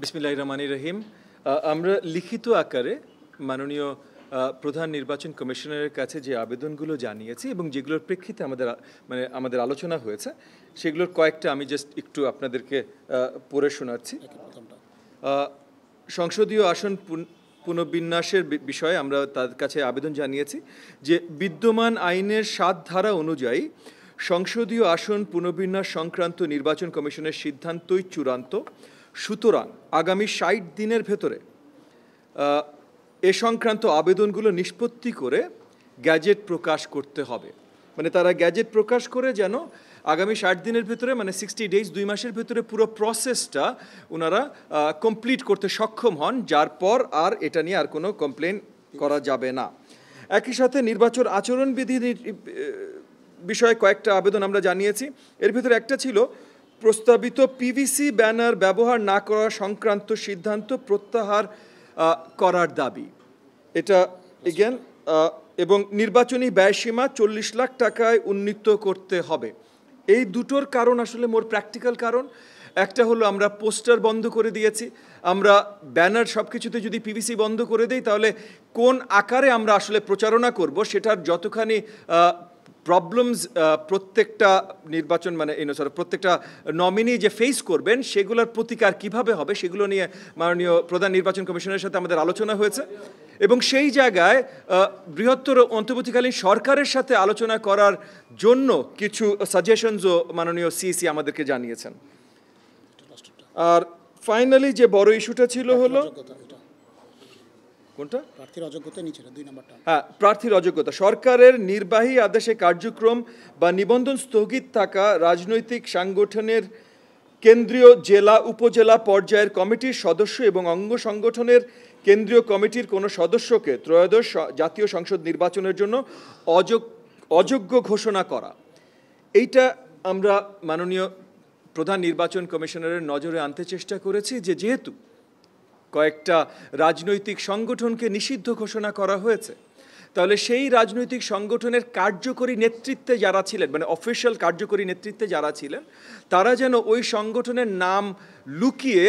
বিসমিল্লাহির রহমানির রহিম। আমরা লিখিত আকারে মাননীয় প্রধান নির্বাচন কমিশনারের কাছে যে আবেদনগুলো জানিয়েছি এবং যেগুলোর প্রেক্ষিতে আমাদের আলোচনা হয়েছে সেগুলোর কয়েকটা আমি জাস্ট একটু আপনাদেরকে পড়ে শোনাচ্ছি। সংসদীয় আসন পুনর্বিন্যাসের বিষয়ে আমরা তার কাছে আবেদন জানিয়েছি যে বিদ্যমান আইনের ৭ ধারা অনুযায়ী সংসদীয় আসন পুনর্বিন্যাস সংক্রান্ত নির্বাচন কমিশনের সিদ্ধান্তই চূড়ান্ত। সুতরাং আগামী ৬০ দিনের ভেতরে এ সংক্রান্ত আবেদনগুলো নিষ্পত্তি করে গ্যাজেট প্রকাশ করতে হবে। মানে তারা গ্যাজেট প্রকাশ করে যেন আগামী ৬০ দিনের ভেতরে, মানে 60 ডেজ, 2 মাসের ভেতরে পুরো প্রসেসটা ওনারা কমপ্লিট করতে সক্ষম হন, যার পর আর এটা নিয়ে আর কোনো কমপ্লেন করা যাবে না। একই সাথে নির্বাচন আচরণবিধি বিষয়ে কয়েকটা আবেদন আমরা জানিয়েছি। এর ভিতরে একটা ছিল প্রস্তাবিত পিভিসি ব্যানার ব্যবহার না করা সংক্রান্ত সিদ্ধান্ত প্রত্যাহার করার দাবি। এটা এগেন, এবং নির্বাচনী ব্যয়সীমা 40 লাখ টাকায় উন্নীত করতে হবে। এই দুটোর কারণ আসলে মোর প্র্যাকটিক্যাল কারণ। একটা হলো আমরা পোস্টার বন্ধ করে দিয়েছি, আমরা ব্যানার সব কিছুতে যদি পিভিসি বন্ধ করে দিই তাহলে কোন আকারে আমরা আসলে প্রচারণা করব সেটার যতখানি প্রবলেমস প্রত্যেকটা নির্বাচন প্রত্যেকটা নমিনি যে ফেস করবেন সেগুলোর প্রতিকার কিভাবে হবে সেগুলো নিয়ে মাননীয় প্রধান নির্বাচন কমিশনের সাথে আমাদের আলোচনা হয়েছে এবং সেই জায়গায় বৃহত্তর অন্তর্বর্তীকালীন সরকারের সাথে আলোচনা করার জন্য কিছু সাজেশনসও মাননীয় সিইসি আমাদেরকে জানিয়েছেন। আর ফাইনালি যে বড় ইস্যুটা ছিল হলো কোনটা? প্রার্থীর অযোগ্যতা নিচে 2 নম্বরটা। হ্যাঁ, প্রার্থীর অযোগ্যতা। সরকারের নির্বাহী আদেশে কার্যক্রম বা নিবন্ধন স্থগিত থাকা রাজনৈতিক সাংগঠনের কেন্দ্রীয়, জেলা, উপজেলা পর্যায়ের কমিটির সদস্য এবং অঙ্গ সংগঠনের কেন্দ্রীয় কমিটির কোনো সদস্যকে ত্রয়োদশ জাতীয় সংসদ নির্বাচনের জন্য অযোগ্য ঘোষণা করা। এইটা আমরা মাননীয় প্রধান নির্বাচন কমিশনারের নজরে আনতে চেষ্টা করেছি যে যেহেতু কয়েকটা রাজনৈতিক সংগঠনকে নিষিদ্ধ ঘোষণা করা হয়েছে, তাহলে সেই রাজনৈতিক সংগঠনের কার্যকরী নেতৃত্বে যারা ছিলেন, মানে অফিসিয়াল কার্যকরী নেতৃত্বে যারা ছিলেন, তারা যেন ওই সংগঠনের নাম লুকিয়ে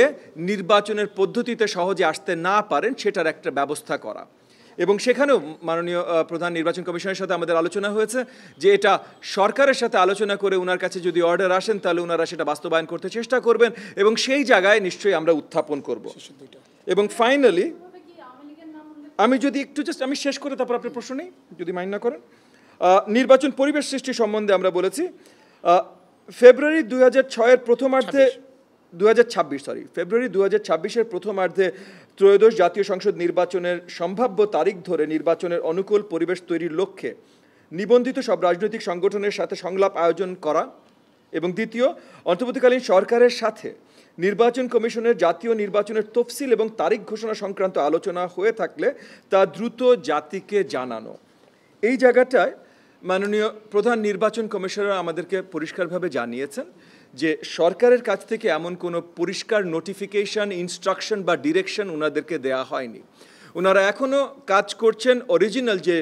নির্বাচনের পদ্ধতিতে সহজে আসতে না পারেন সেটার একটা ব্যবস্থা করা। এবং সেখানেও মাননীয় প্রধান নির্বাচন কমিশনের সাথে আমাদের আলোচনা হয়েছে যে এটা সরকারের সাথে আলোচনা করে ওনার কাছে যদি অর্ডার আসেন তাহলে ওনারা সেটা বাস্তবায়ন করতে চেষ্টা করবেন এবং সেই জায়গায় নিশ্চয়ই আমরা উত্থাপন করব। এবং ফাইনালি আমি যদি একটু জাস্ট আমি শেষ করে তারপর আপনার প্রশ্ন নেই যদি মাইন্ড না করেন। নির্বাচন পরিবেশ সৃষ্টি সম্বন্ধে আমরা বলেছি ফেব্রুয়ারি 2006-এর প্রথমার্ধে ফেব্রুয়ারি 2026-এর প্রথমার্ধে ত্রয়োদশ জাতীয় সংসদ নির্বাচনের সম্ভাব্য তারিখ ধরে নির্বাচনের অনুকূল পরিবেশ তৈরির লক্ষ্যে নিবন্ধিত সব রাজনৈতিক সংগঠনের সাথে সংলাপ আয়োজন করা এবং দ্বিতীয়, অন্তর্বর্তীকালীন সরকারের সাথে নির্বাচন কমিশনের জাতীয় নির্বাচনের তফসিল এবং তারিখ ঘোষণা সংক্রান্ত আলোচনা হয়ে থাকলে তা দ্রুত জাতিকে জানানো। এই জায়গাটায় মাননীয় প্রধান নির্বাচন কমিশনার আমাদেরকে পরিষ্কারভাবে জানিয়েছেন যে সরকারের কাছ থেকে এমন কোনো পরিষ্কার নোটিফিকেশন, ইনস্ট্রাকশন বা ডিরেকশন ওনাদেরকে দেয়া হয়নি। ওনারা এখনও কাজ করছেন অরিজিনাল যে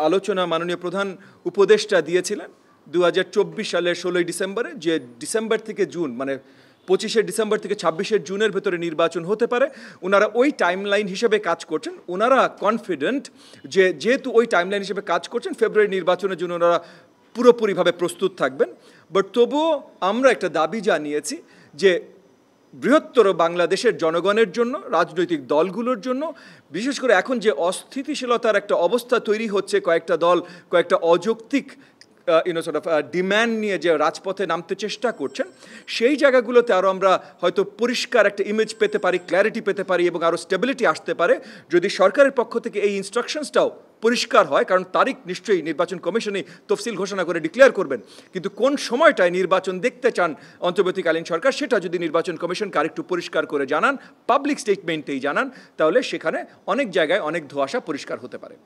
আলোচনা মাননীয় প্রধান উপদেষ্টা দিয়েছিলেন 2024 সালের 16 ডিসেম্বরে, যে ডিসেম্বর থেকে জুন, মানে 25শে ডিসেম্বর থেকে 26শে জুনের ভেতরে নির্বাচন হতে পারে। ওনারা ওই টাইমলাইন হিসেবে কাজ করছেন। ওনারা কনফিডেন্ট যে যেহেতু ওই টাইমলাইন হিসেবে কাজ করছেন ফেব্রুয়ারি নির্বাচনের জন্য ওনারা পুরোপুরিভাবে প্রস্তুত থাকবেন। বাট তবুও আমরা একটা দাবি জানিয়েছি যে বৃহত্তর বাংলাদেশের জনগণের জন্য, রাজনৈতিক দলগুলোর জন্য, বিশেষ করে এখন যে অস্থিতিশীলতার একটা অবস্থা তৈরি হচ্ছে, কয়েকটা দল কয়েকটা অযৌক্তিক ডিম্যান্ড নিয়ে যে রাজপথে নামতে চেষ্টা করছেন, সেই জায়গাগুলোতে আরও আমরা হয়তো পরিষ্কার একটা ইমেজ পেতে পারি, ক্ল্যারিটি পেতে পারি এবং আরও স্টেবিলিটি আসতে পারে যদি সরকারের পক্ষ থেকে এই ইনস্ট্রাকশনসটাও পরিষ্কার হয়। কারণ তারিখ নিশ্চয়ই নির্বাচন কমিশনই তফসিল ঘোষণা করে ডিক্লেয়ার করবেন, কিন্তু কোন সময়টায় নির্বাচন দেখতে চান অন্তর্বর্তীকালীন সরকার সেটা যদি নির্বাচন কমিশনকে আরেকটু পরিষ্কার করে জানান, পাবলিক স্টেটমেন্টেই জানান, তাহলে সেখানে অনেক জায়গায় অনেক ধোঁয়াশা পরিষ্কার হতে পারে।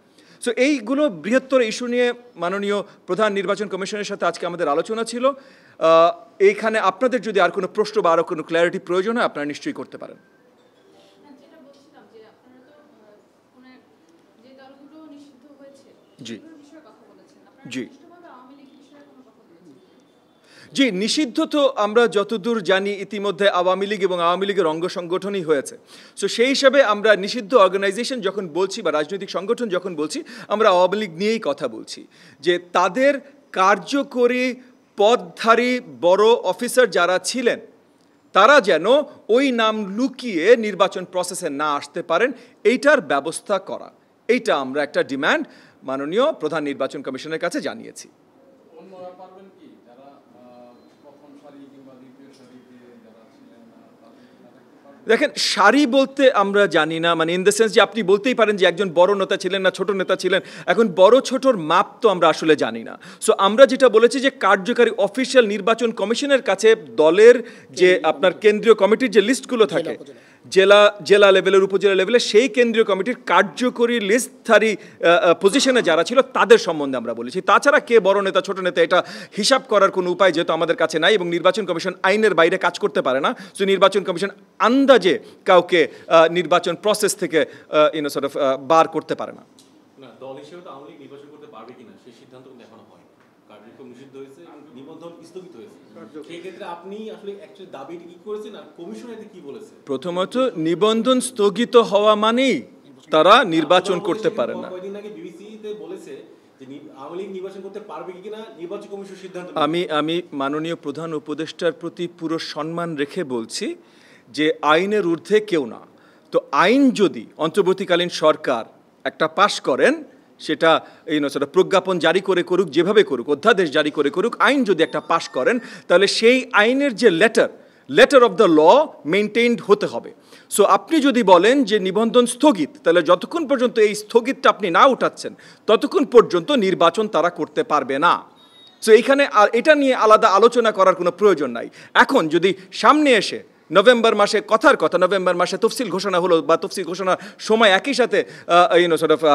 সো এইগুলো বৃহত্তর ইস্যু নিয়ে মাননীয় প্রধান নির্বাচন কমিশনের সাথে আজকে আমাদের আলোচনা ছিল। এইখানে আপনাদের যদি আর কোনো প্রশ্ন বা আরও কোনো ক্ল্যারিটি প্রয়োজন হয় আপনারা নিশ্চয়ই করতে পারেন। জি জি জি, নিষিদ্ধ তো আমরা যতদূর জানি ইতিমধ্যে আওয়ামী লীগ এবং আওয়ামী লীগের অঙ্গ সংগঠনই হয়েছে। সো সেই হিসাবে আমরা নিষিদ্ধ অর্গানাইজেশন যখন বলছি বা রাজনৈতিক সংগঠন যখন বলছি, আমরা আওয়ামী লীগ নিয়েই কথা বলছি, যে তাদের কার্যকরী পদধারী বড় অফিসার যারা ছিলেন তারা যেন ওই নাম লুকিয়ে নির্বাচন প্রসেসে না আসতে পারেন, এইটার ব্যবস্থা করা। এইটা আমরা একটা ডিমান্ড মাননীয় প্রধান নির্বাচন কমিশনের কাছে জানিয়েছি। দেখেন, সারি বলতে আমরা জানি না, মানে ইন দ্য সেন্স যে আপনি বলতেই পারেন যে একজন বড় নেতা ছিলেন না ছোট নেতা ছিলেন, এখন বড় ছোটর মাপ তো আমরা আসলে জানি না। সো আমরা যেটা বলেছি যে কার্যকারী অফিসিয়াল নির্বাচন কমিশনের কাছে দলের যে আপনার কেন্দ্রীয় কমিটির যে লিস্টগুলো থাকে জেলা লেভেলের উপজেলা লেভেলে, সেই কেন্দ্রীয় কমিটির কার্যকরী লিস্টধারী পজিশনে যারা ছিল তাদের সম্বন্ধে আমরা বলেছি। তাছাড়া কে বড় নেতা ছোট নেতা এটা হিসাব করার কোনো উপায় যেহেতু আমাদের কাছে নাই, এবং নির্বাচন কমিশন আইনের বাইরে কাজ করতে পারে না। সো নির্বাচন কমিশন আন্দাজে কাউকে নির্বাচন প্রসেস থেকে বার করতে পারে না। দল হিসেবে তো আওয়ামী লীগ নির্বাচন করতে পারবে কিনা সেই সিদ্ধান্ত কিন্তু এখনো হয়, কার্যক্রম নিষিদ্ধ হয়েছে এবং নিবন্ধন স্থগিত হয়েছে। সেই ক্ষেত্রে আপনি আসলে অ্যাকচুয়ালি দাবিটি কি করেছেন আর কমিশন এতে কি বলেছে? প্রথমত নিবন্ধন স্থগিত হওয়া মানেই তারা নির্বাচন করতে পারে না। কয়েকদিন আগে বিবিসিতে বলেছে যে আওয়ামী লীগ নির্বাচন করতে পারবে কিনা নির্বাচন কমিশন সিদ্ধান্ত। আমি মাননীয় প্রধান উপদেষ্টার প্রতি পুরো সম্মান রেখে বলছি যে আইনের ঊর্ধ্বে কেউ না। তো আইন যদি অন্তর্বর্তীকালীন সরকার একটা পাশ করেন, সেটা সেটা প্রজ্ঞাপন জারি করে করুক, যেভাবে করুক, অধ্যাদেশ জারি করে করুক, আইন যদি একটা পাশ করেন, তাহলে সেই আইনের যে letter of the law maintained হতে হবে। সো আপনি যদি বলেন যে নিবন্ধন স্থগিত, তাহলে যতক্ষণ পর্যন্ত এই স্থগিতটা আপনি না উঠাচ্ছেন ততক্ষণ পর্যন্ত নির্বাচন তারা করতে পারবে না। সো এইখানে আর এটা নিয়ে আলাদা আলোচনা করার কোনো প্রয়োজন নাই। এখন যদি সামনে এসে নভেম্বর মাসে নভেম্বর মাসে তফসিল ঘোষণা হলো, বা তফসিল ঘোষণার সময় একই সাথে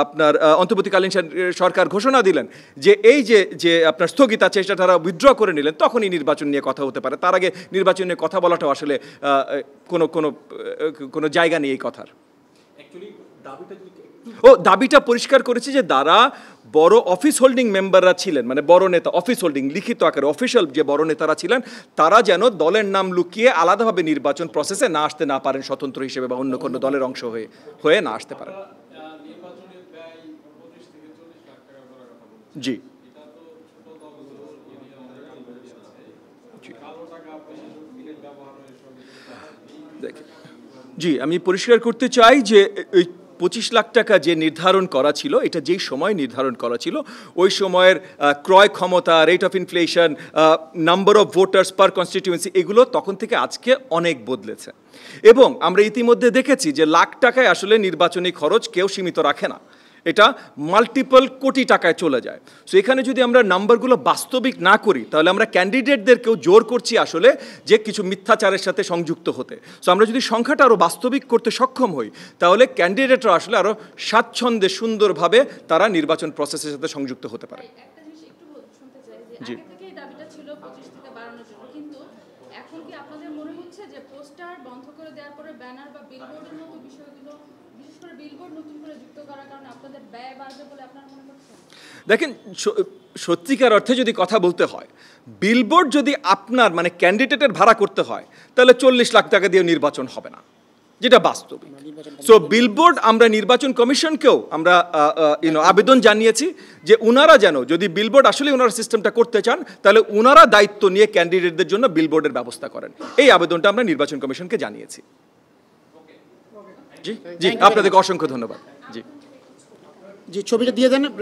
আপনার অন্তর্বর্তীকালীন সরকার ঘোষণা দিলেন যে এই যে আপনার স্থগিত আছে সেটা তারা উইথড্র করে নিলেন, তখনই নির্বাচন নিয়ে কথা হতে পারে। তার আগে নির্বাচন নিয়ে কথা বলাটাও আসলে কোনো জায়গা নেই এই কথার। দাবিটা পরিষ্কার করেছি যে যারা বড় অফিস হোল্ডিং মেম্বাররা ছিলেন, মানে বড় নেতা, অফিস হোল্ডিং লিখিত আকারে অফিসিয়াল যে বড় নেতারা ছিলেন, তারা যেন দলের নাম লুকিয়ে আলাদাভাবে নির্বাচন প্রসেসে না আসতে না পারেন, স্বতন্ত্র হিসেবে বা অন্য কোনো দলের অংশ হয়ে না আসতে পারেন। জি জি, আমি পরিষ্কার করতে চাই যে 25 লাখ টাকা যে নির্ধারণ করা ছিল, এটা যেই সময় নির্ধারণ করা ছিল, ওই সময়ের ক্রয় ক্ষমতা, rate of inflation, number of voters per constituency, এগুলো তখন থেকে আজকে অনেক বদলেছে। এবং আমরা ইতিমধ্যে দেখেছি যে লাখ টাকায় আসলে নির্বাচনী খরচ কেউ সীমিত রাখে না, এটা মাল্টিপল কোটি টাকায় চলে যায়। সো এখানে যদি আমরা নাম্বারগুলো বাস্তবিক না করি, তাহলে আমরা ক্যান্ডিডেটদেরকেও জোর করছি আসলে যে কিছু মিথ্যাচারের সাথে সংযুক্ত হতে। সো আমরা যদি সংখ্যাটা আরও বাস্তবিক করতে সক্ষম হই, তাহলে ক্যান্ডিডেটরা আসলে আরও স্বাচ্ছন্দ্যে সুন্দরভাবে তারা নির্বাচন প্রসেসের সাথে সংযুক্ত হতে পারে। জি, এখন কি আপনাদের মনে হচ্ছে যে পোস্টার বন্ধ করে দেওয়ার পরে ব্যানার বা বিলবোর্ডের মতো বিষয়গুলো, বিশেষ করে বিলবোর্ড নতুন করে যুক্ত করার কারণে আপনাদের ব্যয় বাড়বে বলে আপনারা মনে করছেন? দেখেন, সত্যিকার অর্থে যদি কথা বলতে হয়, বিলবোর্ড যদি আপনার মানে ক্যান্ডিডেটের ভাড়া করতে হয়, তাহলে 40 লাখ টাকা দিয়ে নির্বাচন হবে না, যেটা বাস্তবিক। সো বিলবোর্ড আমরা নির্বাচন কমিশনকেও আমরা আবেদন জানিয়েছি যে উনারা যেন, যদি বিলবোর্ড আসলে ওনারা সিস্টেমটা করতে চান, তাহলে উনারা দায়িত্ব নিয়ে ক্যান্ডিডেটদের জন্য বিলবোর্ডের ব্যবস্থা করেন। এই আবেদনটা আমরা নির্বাচন কমিশনকে জানিয়েছি। জি জি, আপনাদেরকে অসংখ্য ধন্যবাদ। জি জি, ছবিটা দিয়ে দেন।